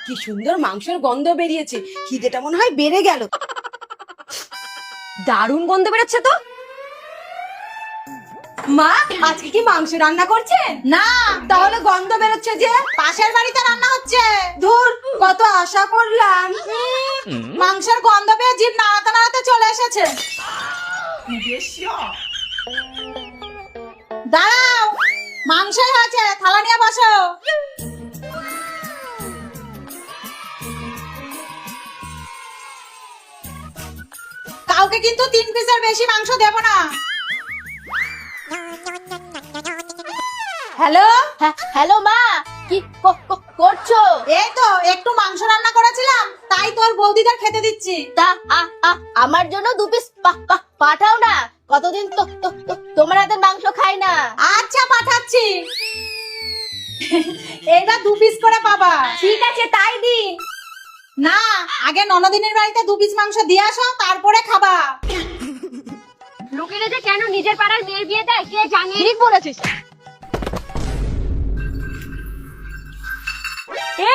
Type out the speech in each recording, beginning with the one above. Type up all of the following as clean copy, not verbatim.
কি সুন্দর মাংসের গন্ধ বেরিয়েছে, খিদেটা মনে হয় বেড়ে গেল। দারুণ গন্ধ বেরোচ্ছে তো। মা, আজকে কি মাংস রান্না করছেন? না, তাহলে গন্ধ বেরোচ্ছে যে? পাশের বাড়িতে রান্না হচ্ছে। ধুর, কত আশা করলাম। মাংসের গন্ধ পেয়ে জিভ নাড়াতে নাড়াতে চলে এসেছে। দাঁড়াও, মাংসই হয়েছে, থালা নিয়ে বসো। কাউকে কিন্তু 3 পিসের বেশি মাংস দেব না। হ্যালো, হ্যালো মা, কি করছো? এই তো একটু মাংস রান্না করেছিলাম, তাই তোর বৌদিদের খেতে দিচ্ছি। তা আমার জন্য 2 পিস পাঠাও না, কতদিন তোমার হাতের মাংস খাই না। আচ্ছা, পাঠাচ্ছি। এইবার 2 পিস করে পাবা। ঠিক আছে, তাই দিন। না, আগে ননদিনের বাড়িতে 2 পিস মাংস দিয়ে আসো, তারপরে খাবা। লোকেরা যে কেন নিজের পাড়ার মেয়ের বিয়ে দেয় কে জানে। ঠিক বলেছিস।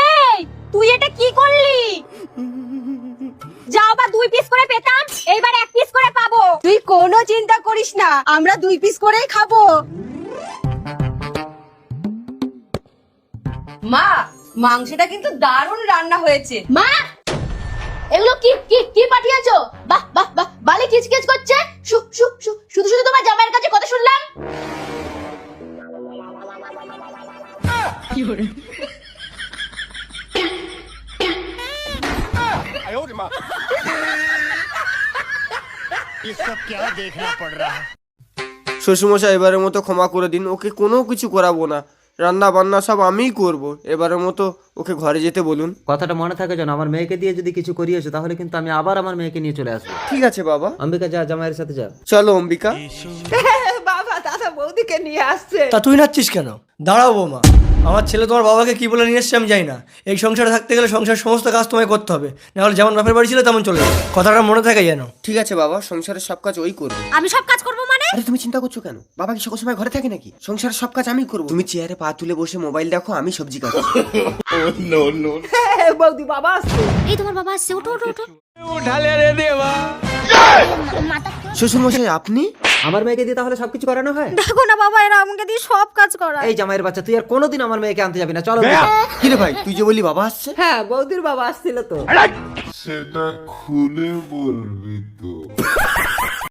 এই, তুই এটা কি করলি? যাও বা 2 পিস করে পেতাম, এইবার 1 পিস করে পাবো। তুই কোনো চিন্তা করিস না, আমরা 2 পিস করেই খাবো। মা, মাংসটা কিন্তু দারুণ রান্না হয়েছে। মা, এগুলো কি কি কি পাঠিয়েছো? বাহ বাহ বাহ, বালি কিচকিচ করছে। শুধু শুধু তোমার জামাইয়ের কাছে কথা শুনলাম। ये सब क्या देखना पड़ रहा है। শ্বশুরমশাই এবারের মতো ক্ষমা করে দিন, ওকে কোনো কিছু করাবো না, রান্না বান্না সব আমিই করব। এবারের মতো ওকে ঘরে যেতে বলুন। কথাটা মনে থাকে যেন, আমার মেয়েকে দিয়ে যদি কিছু করিয়েছো তাহলে কিন্তু আমি আবার আমার মেয়েকে নিয়ে চলে আসবো। ঠিক আছে বাবা। অম্বিকা, যা জামাইয়ের সাথে যা। চলো অম্বিকা। বাবা, দাদা বৌদিকে নিয়ে আসছে। তা তুই নাচছিস কেন? দাঁড়াও বৌমা, আমার ছেলে তোমার বাবাকে কি বলে নিয়ে এসছে আমি জানি না। এই সংসারে থাকতে গেলে সংসারের সমস্ত কাজ তোমায় করতে হবে, নাহলে যেমন বাপের বাড়ি ছিল তেমন চলে যাবে। কথাটা মনে থাকে যেন। ঠিক আছে বাবা, সংসারের সব কাজ ওই করবে। আমি সব কাজ করবো মানে? আরে তুমি চিন্তা করছো কেন? বাবা কি সকল সময় ঘরে থাকে নাকি? সংসারের সব কাজ আমি করব। তুমি চেয়ারে পা তুলে বসে মোবাইল দেখো, আমি সবজি কাটি। বৌদি, বাবা আসছে। এই তোমার বাবা আসছে, ওঠো ওঠো ওঠো। শ্বশুরমশাই আপনি? আমার মেয়েকে দিয়ে তাহলে সবকিছু করানো হয়? দেখো না বাবা, এরা আমাকে দিয়ে সব কাজ করায়। এই জামাইয়ের বাচ্চা, তুই আর কোনোদিন আমার মেয়েকে আনতে যাবি না। চলো। কি রে ভাই, তুই যে বললি বাবা আসছে? হ্যাঁ, বৌদির বাবা আসছিল তো। সেটা খুলে বলবি তো?